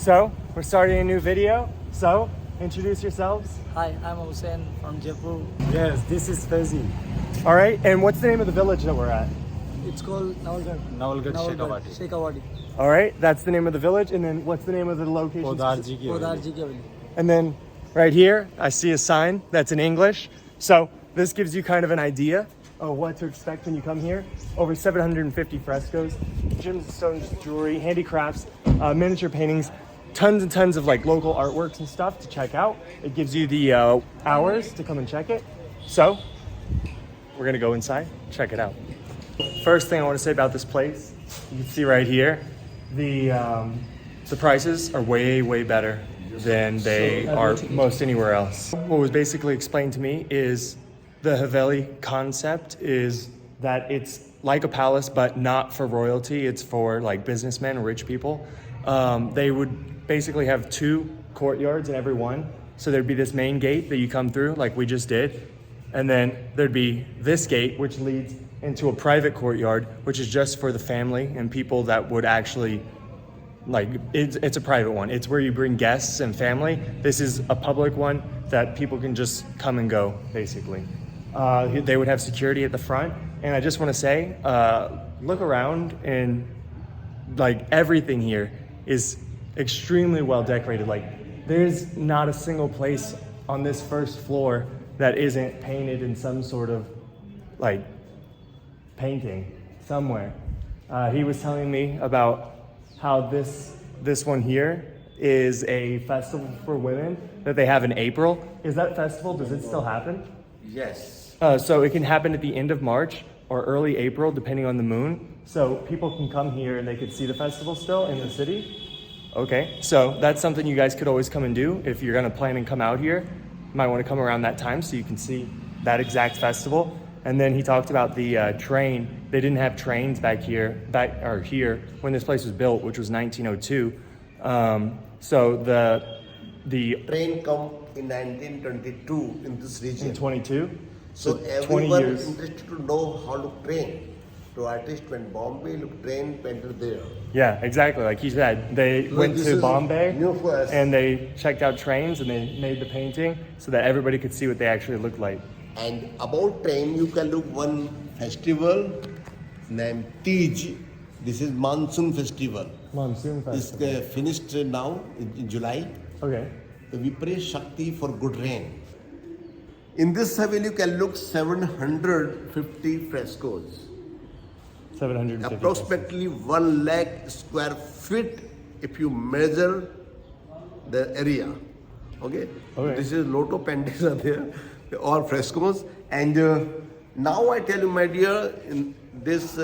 So, we're starting a new video. So, introduce yourselves. Hi, I'm Hussein from Jaipur. Yes, this is Fezzi. All right, and what's the name of the village that we're at? It's called Nawalgarh Shekhawadi. All right, that's the name of the village. And then what's the name of the location? Podar Haveli. And then right here, I see a sign that's in English. So this gives you kind of an idea of what to expect when you come here. Over 750 frescoes, gemstones, jewelry, handicrafts, miniature paintings, tons and tons of like local artworks and stuff to check out. It gives you the hours to come and check it. So we're gonna go inside, check it out. First thing I want to say about this place, you can see right here, the prices are way better than they are most anywhere else. What was basically explained to me is the Haveli concept is that it's like a palace, but not for royalty. It's for like businessmen, rich people. They would basically have 2 courtyards in every one. So there'd be this main gate that you come through like we just did. And then there'd be this gate, which leads into a private courtyard, which is just for the family and people that would actually, like, it's a private one. It's where you bring guests and family. This is a public one that people can just come and go, basically. They would have security at the front. And I just want to say, look around and like everything here is extremely well decorated. Like there's not a single place on this first floor that isn't painted in some sort of like painting somewhere. He was telling me about how this one here is a festival for women that they have in April. Is that festival, does it still happen? Yes. So it can happen at the end of March or early April, depending on the moon. So people can come here and they could see the festival still in the city. Okay, so that's something you guys could always come and do if you're gonna plan and come out here. You might want to come around that time so you can see that exact festival. And then he talked about the train. They didn't have trains back here when this place was built, which was 1902. So the Train come in 1922 in this region. in 22. So 20 everyone years. interested to know how to train. To artist went Bombay, look train painted there. Yeah, exactly. Like he said, they went this to is Bombay new for us. and they checked out trains and they made the painting so that everybody could see what they actually looked like. And about train, you can look one festival named Tej. This is monsoon festival. Monsoon It's festival. finished now in July. Okay. So we pray Shakti for good rain. In this Haveli, you can look 750 frescoes. 750. Approximately 1 lakh square feet if you measure the area. Okay? Okay. This is lot of paintings are there, all frescoes. And now I tell you, my dear, in this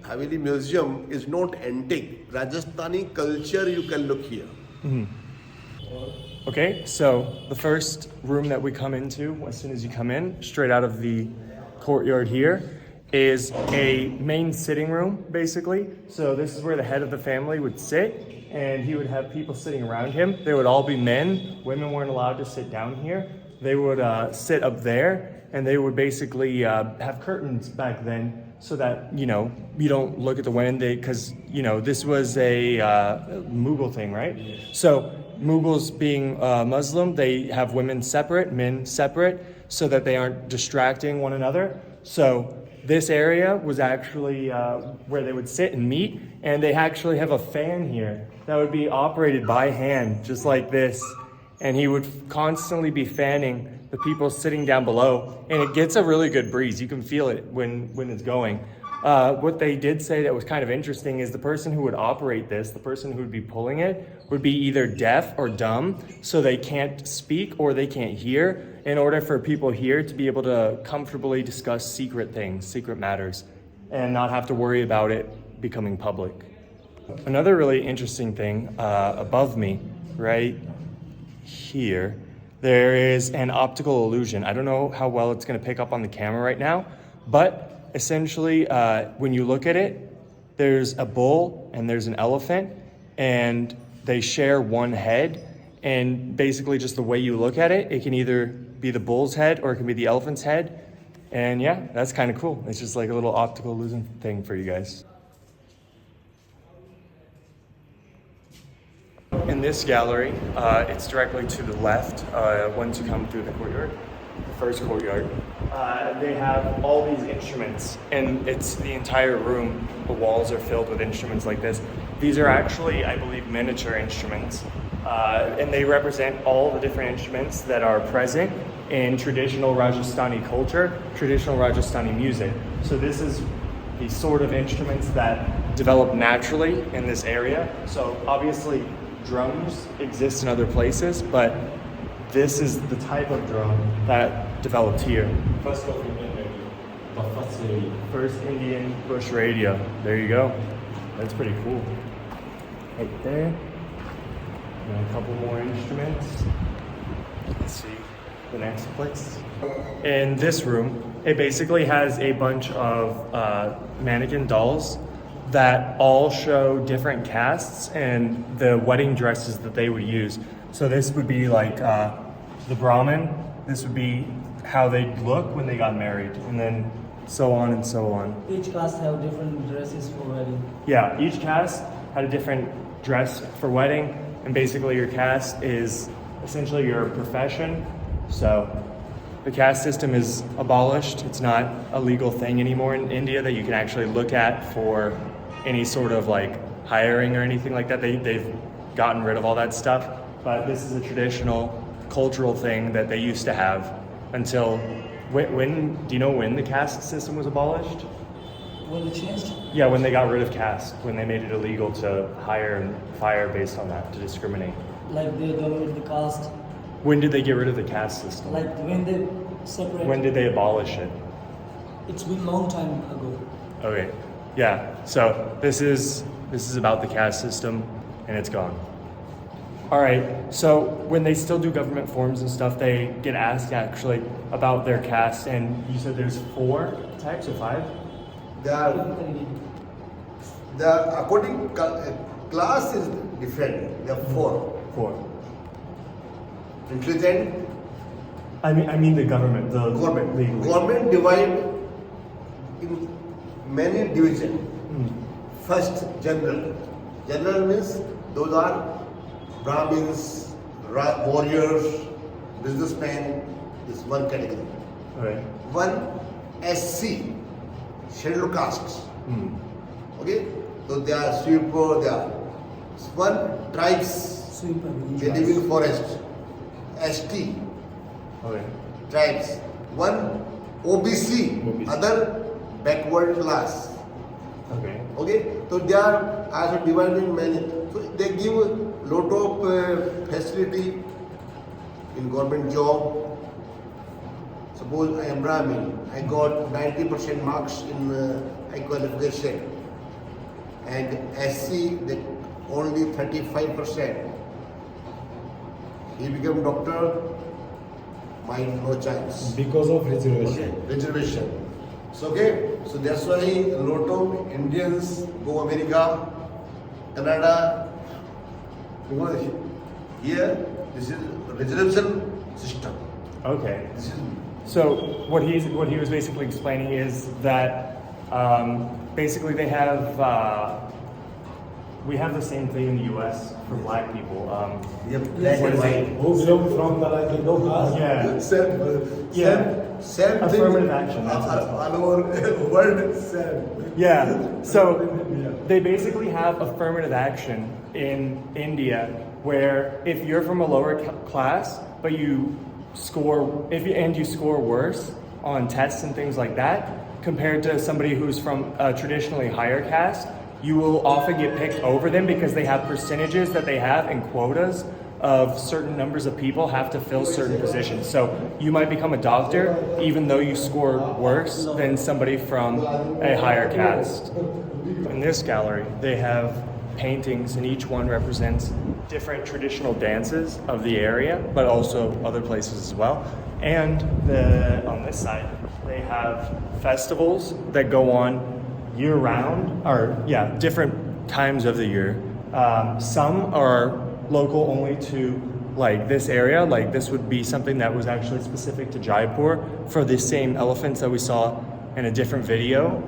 Haveli museum is not antique. Rajasthani culture you can look here. Okay, so the first room that we come into, as soon as you come in, straight out of the courtyard here, is a main sitting room, basically. So this is where the head of the family would sit, and he would have people sitting around him. They would all be men. Women weren't allowed to sit down here. They would sit up there, and they would basically have curtains back then so that, you know, you don't look at the women, because, you know, this was a Mughal thing, right? So Mughals being Muslim, they have women separate, men separate, so that they aren't distracting one another. So this area was actually where they would sit and meet, and they actually have a fan here that would be operated by hand, just like this. And he would constantly be fanning the people sitting down below, and it gets a really good breeze. You can feel it when it's going. What they did say that was kind of interesting is the person who would operate this, the person who would be pulling it, would be either deaf or dumb, so they can't speak or they can't hear, in order for people here to be able to comfortably discuss secret things, secret matters, and not have to worry about it becoming public. Another really interesting thing above me, right here, there is an optical illusion. I don't know how well it's gonna pick up on the camera right now, but essentially when you look at it, there's a bull and there's an elephant, and they share one head. And basically just the way you look at it, it can either be the bull's head or it can be the elephant's head. And yeah, that's kind of cool. It's just like a little optical illusion thing for you guys. In in this gallery, it's directly to the left once you come through the courtyard, the first courtyard. They have all these instruments, and it's the entire room. The walls are filled with instruments like this. These are actually, I believe, miniature instruments, and they represent all the different instruments that are present in traditional Rajasthani culture, traditional Rajasthani music. So this is the sort of instruments that develop naturally in this area. So obviously drums exist in other places, but this is the type of drum that developed here. First Indian bush radio. There you go. That's pretty cool. Right there. And a couple more instruments. Let's see the next place. In this room, it basically has a bunch of mannequin dolls that all show different castes and the wedding dresses that they would use. So this would be like the Brahmin. This would be how they'd look when they got married, and then so on and so on. Each caste have different dresses for wedding. Yeah, each caste had a different dress for wedding, and basically your caste is essentially your profession. So the caste system is abolished. It's not a legal thing anymore in India that you can actually look at for any sort of like hiring or anything like that. They've gotten rid of all that stuff. But this is a traditional cultural thing that they used to have until when do you know when the caste system was abolished? When it changed? Yeah, when they got rid of caste, when they made it illegal to hire and fire based on that, to discriminate. Like they dominate the caste. When did they get rid of the caste system? Like when they separate. When did they abolish it? It's been a long time ago. Okay, yeah. So this is about the caste system, and it's gone. All right. So when they still do government forms and stuff, they get asked actually about their caste, and you said there's 4 types or 5. They are according class is different. There are 4. 4. Intelligent. I mean the government, the Government. legally. Government divide in many divisions. First, general. General means those are Brahmins, warriors, businessmen. Is one category. Okay. One SC, scheduled castes. Okay, so they are sweeper. They are one tribes. Sweeper. They live in forest. ST. Okay. Tribes. One OBC, OBC. other backward class. Okay. Okay, so they are also divided in many. So they give a lot of facility in government job. Suppose I am Brahmin, I got 90% marks in high qualification, and SC they only 35%. He became doctor. Mine no chance. Because of reservation. Okay, reservation. So okay, so that's why a lot of Indians go America, Canada. Because here this is reservation system. Okay. This is So what he was basically explaining is that basically they have we have the same thing in the U.S. for black people. black what and is white. it? Who belong from the like no caste. Yeah. Same thing. Affirmative action, that's what it's called. All over world same. Yeah. So they basically have affirmative action in India, where if you're from a lower class, but you score you score worse on tests and things like that, compared to somebody who's from a traditionally higher caste, you will often get picked over them because they have percentages that they have and quotas of certain numbers of people have to fill certain positions. So you might become a doctor even though you score worse than somebody from a higher caste. In this gallery, they have paintings, and each one represents different traditional dances of the area, but also other places as well. And on this side, they have festivals that go on year-round, or different times of the year. Some are local only to like this area. Like this would be something that was actually specific to Jaipur for the same elephants that we saw in a different video.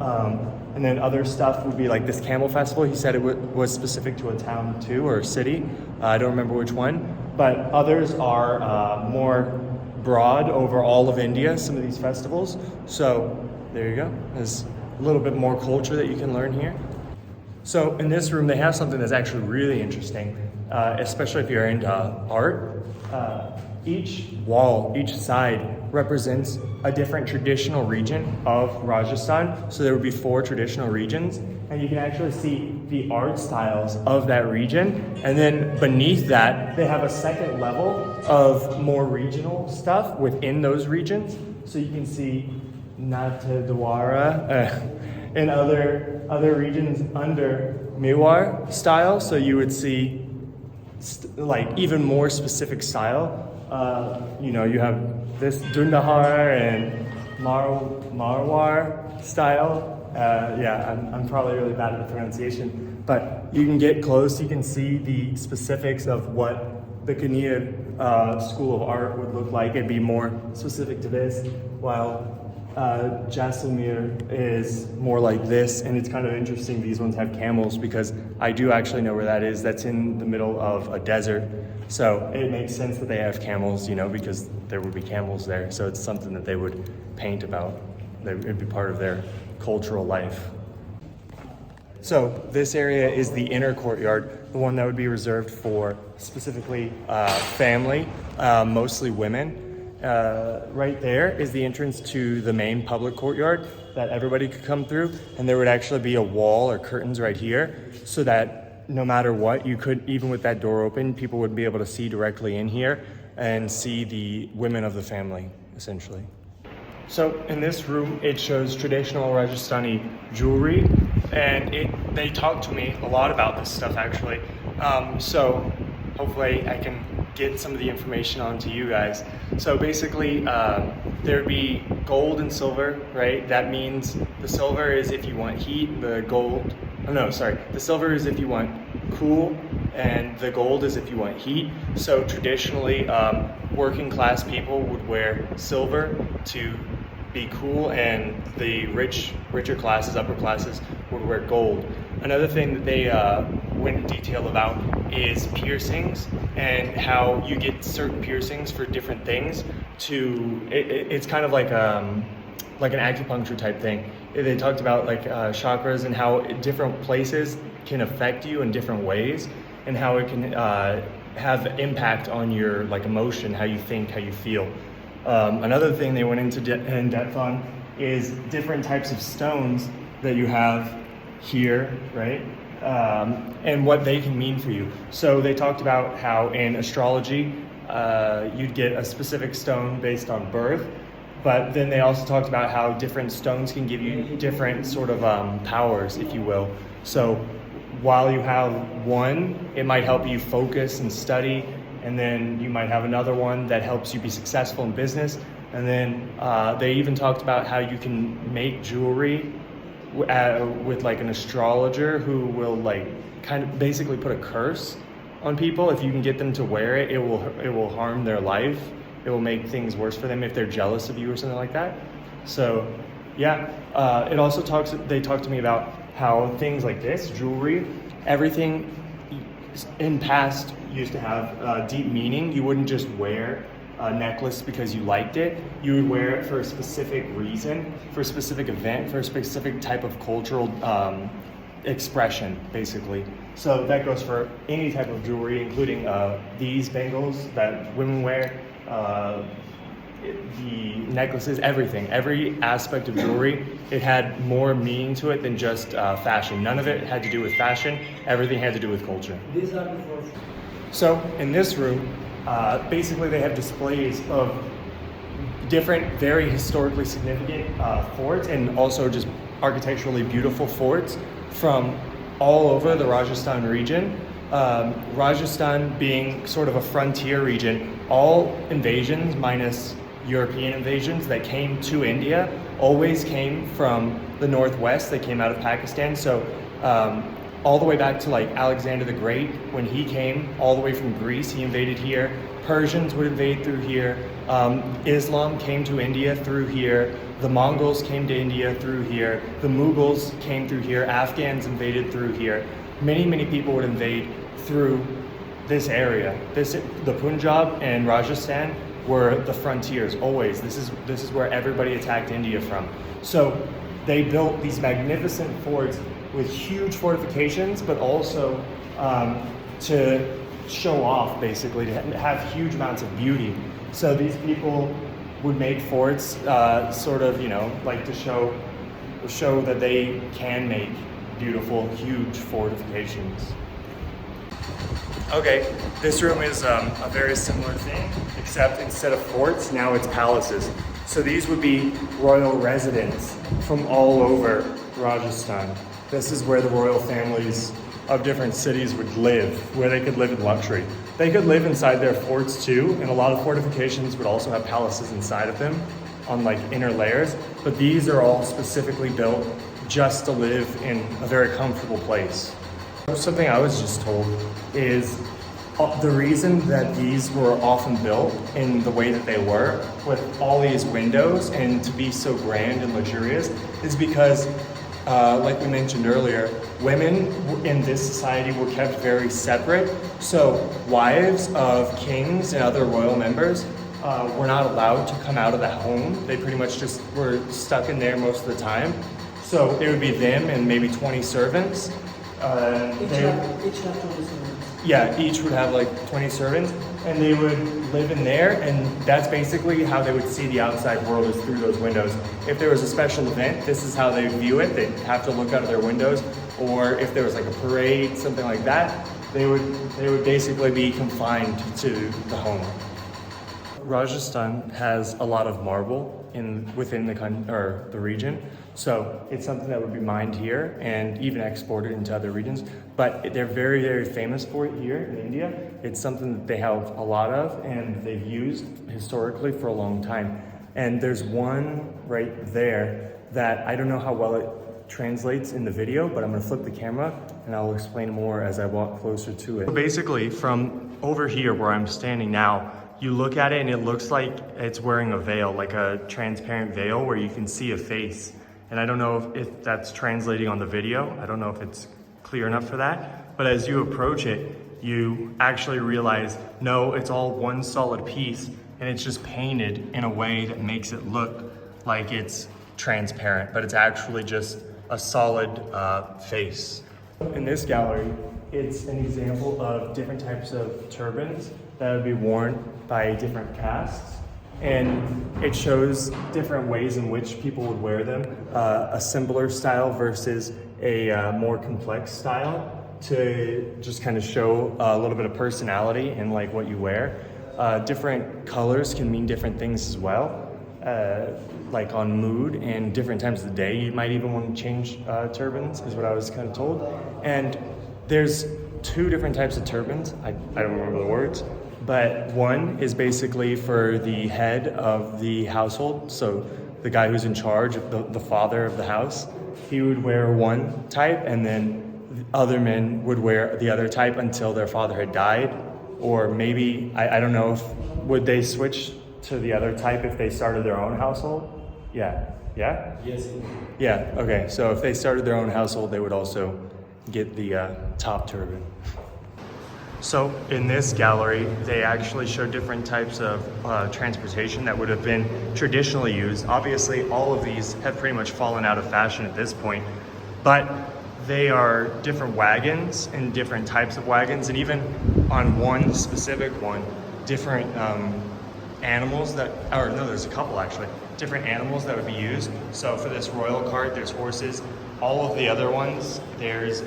And then other stuff would be like this camel festival. He said it was specific to a town too, or a city. I don't remember which one. But others are more broad over all of India, some of these festivals. So there you go. There's a little bit more culture that you can learn here. So in this room, they have something that's actually really interesting, especially if you're into art. Each wall, each side represents a different traditional region of Rajasthan. So there would be 4 traditional regions, and you can actually see the art styles of that region. And then beneath that, they have a second level of more regional stuff within those regions. So you can see Nathdwara and other regions under Mewar style. So you would see like even more specific style. You have this Dundahar and Marwar style. I'm probably really bad at the pronunciation, but you can get close. You can see the specifics of what the Kanir school of art would look like. It'd be more specific to this, while Jaisalmer is more like this. And it's kind of interesting, these ones have camels, because I do actually know where that is. That's in the middle of a desert. So it makes sense that they have camels, because there would be camels there. So it's something that they would paint about. It would be part of their cultural life. So this area is the inner courtyard, the one that would be reserved for specifically family, mostly women. Right there is the entrance to the main public courtyard that everybody could come through, and there would actually be a wall or curtains right here, so that no matter what, you could, even with that door open, people would be able to see directly in here and see the women of the family, essentially. So in this room, it shows traditional Rajasthani jewelry, and they talked to me a lot about this stuff, actually. So hopefully I can get some of the information onto you guys. So basically, there'd be gold and silver, right? That means the silver is if you want heat, the silver is if you want cool, and the gold is if you want heat. So traditionally, working class people would wear silver to be cool, and the richer classes, upper classes, would wear gold. Another thing that they went in detail about is piercings, and how you get certain piercings for different things. It's kind of like an acupuncture type thing. They talked about like chakras and how different places can affect you in different ways, and how it can have impact on your like emotion, how you think, how you feel. Another thing they went into in depth on is different types of stones that you have here, right? And what they can mean for you. So they talked about how in astrology, you'd get a specific stone based on birth, but then they also talked about how different stones can give you different sort of powers, if you will. So while you have one, it might help you focus and study, and then you might have another one that helps you be successful in business. And then they even talked about how you can make jewelry with like an astrologer who will like kind of basically put a curse on people. If you can get them to wear it, it will harm their life. It will make things worse for them if they're jealous of you or something like that. So yeah, it also they talked to me about how things like this, jewelry, everything in past used to have deep meaning. You wouldn't just wear a necklace because you liked it. You would wear it for a specific reason, for a specific event, for a specific type of cultural expression, basically. So that goes for any type of jewelry, including these bangles that women wear, the necklaces, everything. Every aspect of jewelry, it had more meaning to it than just fashion. None of it had to do with fashion. Everything had to do with culture. These are the four. So in this room, basically they have displays of different, very historically significant forts, and also just architecturally beautiful forts from all over the Rajasthan region. Rajasthan being sort of a frontier region, all invasions minus European invasions that came to India always came from the northwest. They came out of Pakistan. So all the way back to like Alexander the Great. When he came all the way from Greece, he invaded here. Persians would invade through here. Islam came to India through here. The Mongols came to India through here. The Mughals came through here. Afghans invaded through here. Many people would invade through this area. The Punjab and Rajasthan were the frontiers always. This is where everybody attacked India from. So they built these magnificent forts with huge fortifications, but also to show off, basically, to have huge amounts of beauty. So these people would make forts, sort of, you know, like to show that they can make beautiful, huge fortifications. Okay, this room is a very similar thing, except instead of forts, now it's palaces. So these would be royal residents from all over Rajasthan. This is where the royal families of different cities would live, where they could live in luxury. They could live inside their forts too, and a lot of fortifications would also have palaces inside of them on like inner layers, but these are all specifically built just to live in a very comfortable place. Something I was just told is the reason that these were often built in the way that they were, with all these windows and to be so grand and luxurious, is because like we mentioned earlier, women in this society were kept very separate. So wives of kings and other royal members were not allowed to come out of the home. They pretty much just were stuck in there most of the time. So it would be them and maybe 20 servants. Each have 20 servants. Yeah, each would have like 20 servants, and they would live in there, and that's basically how they would see the outside world, is through those windows. If there was a special event, this is how they view it. They'd have to look out of their windows, or if there was like a parade, something like that, they would basically be confined to the home. Rajasthan has a lot of marble within the region, so it's something that would be mined here and even exported into other regions. But they're very famous for it here in India. It's something that they have a lot of and they've used historically for a long time. And there's one right there that I don't know how well it translates in the video, but I'm gonna flip the camera and I'll explain more as I walk closer to it. So basically, from over here where I'm standing now, you look at it and it looks like it's wearing a veil, like a transparent veil where you can see a face. And I don't know if that's translating on the video. I don't know if it's clear enough for that. But as you approach it, you actually realize, no, it's all one solid piece and it's just painted in a way that makes it look like it's transparent, but it's actually just a solid face. In this gallery, it's an example of different types of turbans that would be worn by different castes, and it shows different ways in which people would wear them, a simpler style versus a more complex style, to just kind of show a little bit of personality in like what you wear. Different colors can mean different things as well, like on mood and different times of the day. You might even want to change turbans, is what I was kind of told. And there's two different types of turbans. I don't remember the words, but one is basically for the head of the household. So the guy who's in charge, the father of the house, he would wear one type, and then other men would wear the other type until their father had died. Or maybe, I don't know, would they switch to the other type if they started their own household? Yeah? Yes. Yeah, okay. So if they started their own household, they would also get the top turban. So in this gallery, they actually show different types of transportation that would have been traditionally used. Obviously, all of these have pretty much fallen out of fashion at this point, but they are different wagons and different types of wagons, and even on one specific one, different animals that, or no, there's a couple actually, different animals that would be used. So for this royal cart, there's horses. All of the other ones, there's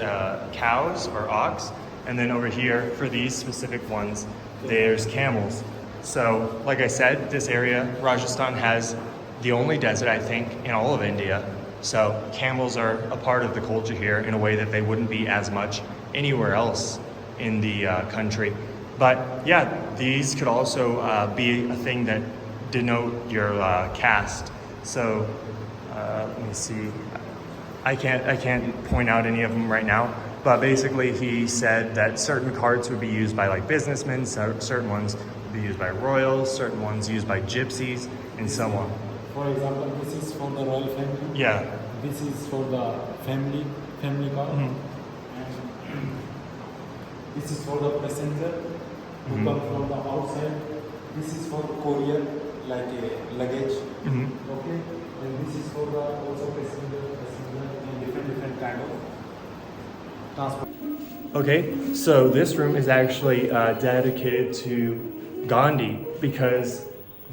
cows or ox. And then over here, for these specific ones, there's camels. So, like I said, this area, Rajasthan, has the only desert, I think, in all of India. So camels are a part of the culture here in a way that they wouldn't be as much anywhere else in the country. But yeah, these could also be a thing that denote your caste. So let me see. I can't point out any of them right now, but basically he said that certain carts would be used by like businessmen, certain ones would be used by royals, certain ones used by gypsies, and so on. For example, this is for the royal family. Yeah. This is for the family car. And this is for the passenger who come from the outside. This is for courier, like a luggage. Okay. And this is for the also passenger and different kind of transport. Okay, so this room is actually dedicated to Gandhi because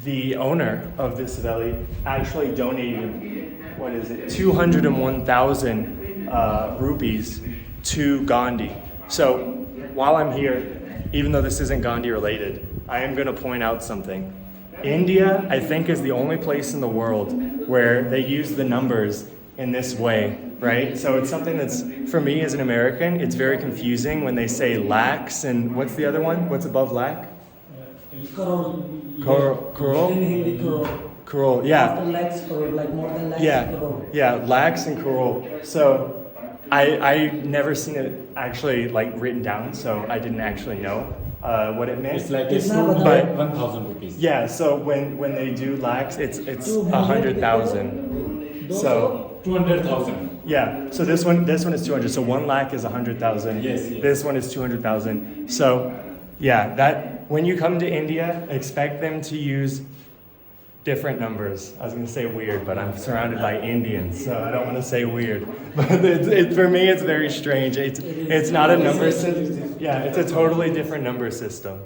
the owner of this Haveli actually donated, 201,000 rupees to Gandhi. So while I'm here, even though this isn't Gandhi related, I am going to point out something. India, I think, is the only place in the world where they use the numbers in this way, right? So it's something that's, for me as an American, it's very confusing when they say lakhs and what's the other one? What's above lakh? Crore. Crore? In Hindi, crore. Crore, yeah. After lakhs, crore, like more than lakhs, Yeah, crore. yeah, lakhs and crore. So I never seen it actually like written down, so I didn't actually know what it meant. It's like It's a not suit, but- like 1,000 rupees. Yeah, so when they do lakhs, it's 200 100,000. So 200,000. yeah, so this one is 200. So 1 lakh is 100,000. Yes, yes. This one is 200,000. So yeah, that when you come to India, expect them to use different numbers. I was gonna say weird, but I'm surrounded by Indians, so I don't want to say weird. But for me, it's very strange. It's not a number system. Yeah, it's a totally different number system.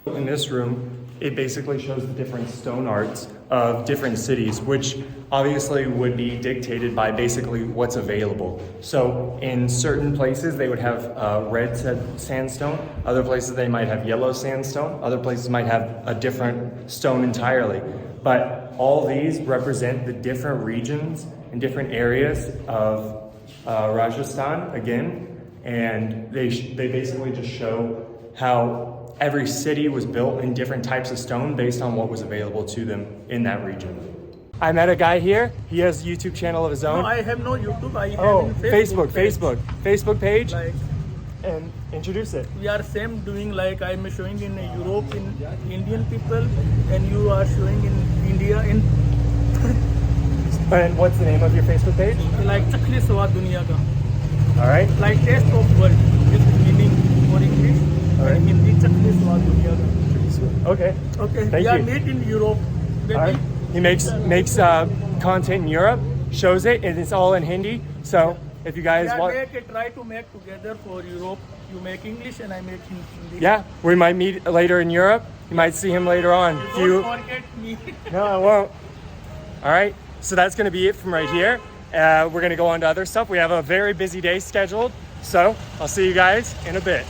In this room, it basically shows the different stone arts of different cities, which obviously would be dictated by basically what's available. So in certain places, they would have red sandstone. Other places, they might have yellow sandstone. Other places might have a different stone entirely. But all these represent the different regions and different areas of Rajasthan, again, and they basically just show how every city was built in different types of stone based on what was available to them in that region. I met a guy here. He has a YouTube channel of his own. No, I have no YouTube. I have Oh, in Facebook page, Like and introduce it. we are same doing like I am showing in Europe in Indian people, and you are showing in India in And what's the name of your Facebook page? like चखली स्वाद दुनिया का, All right. like taste of world with meaning for English Alright. and Hindi चखली स्वाद दुनिया का. Okay. Okay, Thank we are you. meet in Europe. All right. He makes content in Europe, shows it, and it's all in Hindi. So if you We guys are want, try to make together for Europe. You make English and I make Hindi. yeah, we might meet later in Europe. You might see him later on. If Don't you, forget me. no, I won't. All right. So that's going to be it from right here. We're going to go on to other stuff. We have a very busy day scheduled. So I'll see you guys in a bit.